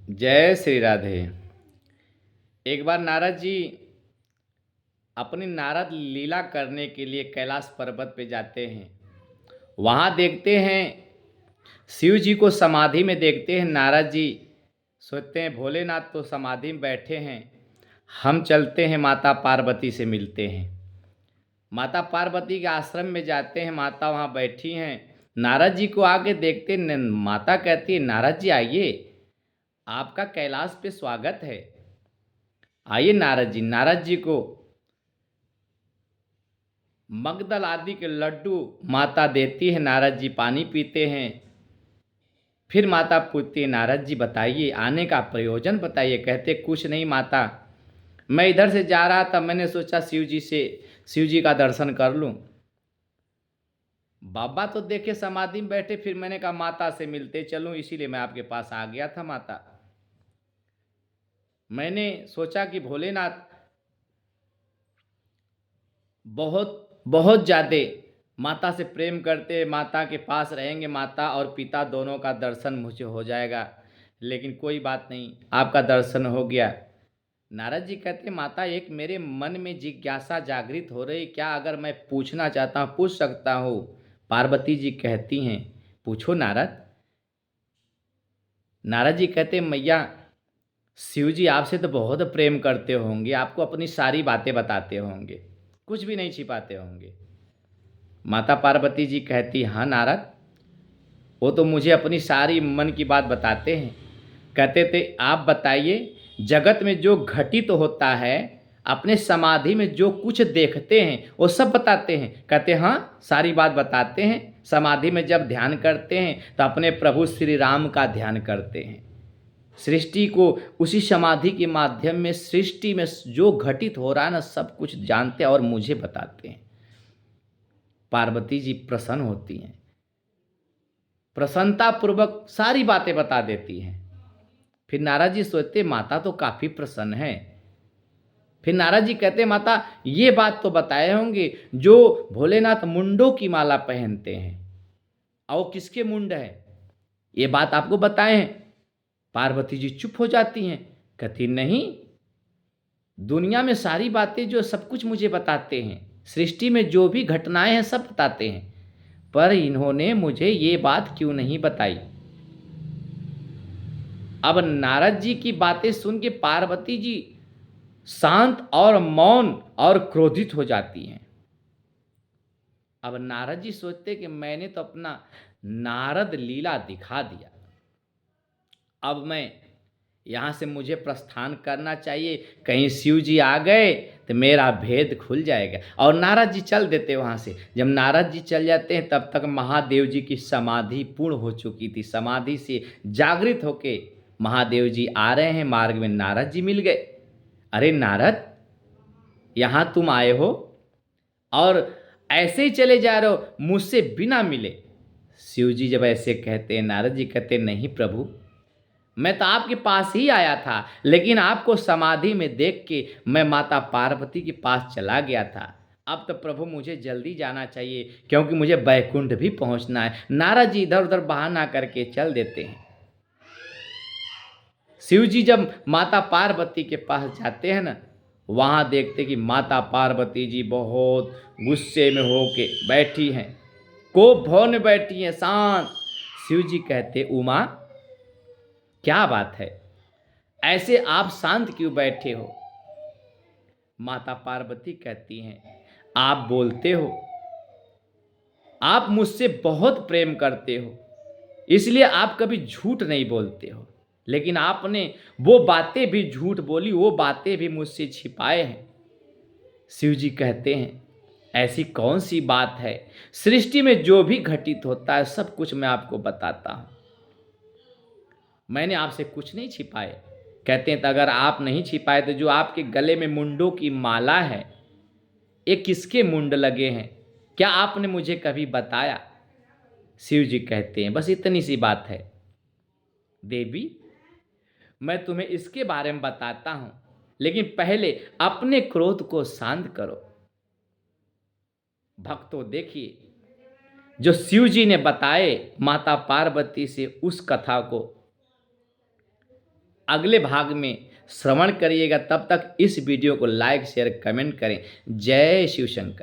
जय श्री राधे। एक बार नारद जी अपनी नारद लीला करने के लिए कैलाश पर्वत पे जाते हैं। वहाँ देखते हैं शिव जी को समाधि में देखते हैं। नारद जी सोचते हैं भोलेनाथ तो समाधि में बैठे हैं, हम चलते हैं माता पार्वती से मिलते हैं। माता पार्वती के आश्रम में जाते हैं, माता वहाँ बैठी हैं। नारद जी को आके देखते हैं, माता कहती है नारद जी आइए, आपका कैलाश पे स्वागत है, आइए नारद जी। नारद जी को मगदल आदि के लड्डू माता देती है, नारद जी पानी पीते हैं। फिर माता पूछती है नारद जी बताइए आने का प्रयोजन बताइए। कहते कुछ नहीं माता, मैं इधर से जा रहा था, मैंने सोचा शिव जी का दर्शन कर लूं। बाबा तो देखे समाधि में बैठे, फिर मैंने कहा माता से मिलते चलूं, इसीलिए मैं आपके पास आ गया था माता। मैंने सोचा कि भोलेनाथ बहुत बहुत ज़्यादा माता से प्रेम करते, माता के पास रहेंगे, माता और पिता दोनों का दर्शन मुझे हो जाएगा। लेकिन कोई बात नहीं, आपका दर्शन हो गया। नारद जी कहते माता एक मेरे मन में जिज्ञासा जागृत हो रही, क्या अगर मैं पूछना चाहता हूँ पूछ सकता हूँ? पार्वती जी कहती हैं पूछो नारद। नारद जी कहते मैया शिव जी आपसे तो बहुत प्रेम करते होंगे, आपको अपनी सारी बातें बताते होंगे, कुछ भी नहीं छिपाते होंगे। माता पार्वती जी कहती हाँ नारद, वो तो मुझे अपनी सारी मन की बात बताते हैं। कहते थे आप बताइए जगत में जो घटित तो होता है, अपने समाधि में जो कुछ देखते हैं वो सब बताते हैं। कहते हाँ सारी बात बताते हैं। समाधि में जब ध्यान करते हैं तो अपने प्रभु श्री राम का ध्यान करते हैं। सृष्टि को उसी समाधि के माध्यम में सृष्टि में जो घटित हो रहा है ना सब कुछ जानते हैं और मुझे बताते हैं। पार्वती जी प्रसन्न होती हैं, प्रसन्नता पूर्वक सारी बातें बता देती हैं। फिर नारद जी सोचते माता तो काफ़ी प्रसन्न है। फिर नारद जी कहते माता ये बात तो बताए होंगे जो भोलेनाथ मुंडों की माला पहनते हैं, और वो किसके मुंड है ये बात आपको बताए हैं? पार्वती जी चुप हो जाती हैं, कहती नहीं, दुनिया में सारी बातें जो सब कुछ मुझे बताते हैं, सृष्टि में जो भी घटनाएं हैं सब बताते हैं, पर इन्होंने मुझे ये बात क्यों नहीं बताई? अब नारद जी की बातें सुन के पार्वती जी शांत और मौन और क्रोधित हो जाती हैं। अब नारद जी सोचते कि मैंने तो अपना नारद लीला दिखा दिया, अब मैं यहाँ से मुझे प्रस्थान करना चाहिए, कहीं शिव जी आ गए तो मेरा भेद खुल जाएगा। और नारद जी चल देते वहाँ से। जब नारद जी चल जाते हैं तब तक महादेव जी की समाधि पूर्ण हो चुकी थी। समाधि से जागृत होके महादेव जी आ रहे हैं, मार्ग में नारद जी मिल गए। अरे नारद यहाँ तुम आए हो और ऐसे ही चले जा रहे हो मुझसे बिना मिले? शिव जी जब ऐसे कहते हैं, नारद जी कहते नहीं प्रभु, मैं तो आपके पास ही आया था, लेकिन आपको समाधि में देख के मैं माता पार्वती के पास चला गया था। अब तो प्रभु मुझे जल्दी जाना चाहिए, क्योंकि मुझे बैकुंठ भी पहुंचना है। नारद जी इधर उधर बहाना करके चल देते हैं। शिव जी जब माता पार्वती के पास जाते हैं ना, वहाँ देखते कि माता पार्वती जी बहुत गुस्से में होके बैठी हैं, कोप भाव में बैठी हैं, शांत। शिव जी कहते उमा क्या बात है, ऐसे आप शांत क्यों बैठे हो? माता पार्वती कहती हैं आप बोलते हो, आप मुझसे बहुत प्रेम करते हो, इसलिए आप कभी झूठ नहीं बोलते हो, लेकिन आपने वो बातें भी झूठ बोली, वो बातें भी मुझसे छिपाए हैं। शिव जी कहते हैं ऐसी कौन सी बात है, सृष्टि में जो भी घटित होता है सब कुछ मैं आपको बताता हूं, मैंने आपसे कुछ नहीं छिपाए। कहते हैं तो अगर आप नहीं छिपाए तो जो आपके गले में मुंडों की माला है ये किसके मुंड लगे हैं, क्या आपने मुझे कभी बताया? शिव जी कहते हैं बस इतनी सी बात है देवी, मैं तुम्हें इसके बारे में बताता हूं, लेकिन पहले अपने क्रोध को शांत करो। भक्तों देखिए, जो शिव जी ने बताए माता पार्वती से उस कथा को, अगले भाग में श्रवण करिएगा। तब तक इस वीडियो को लाइक शेयर कमेंट करें। जय शिव शंकर।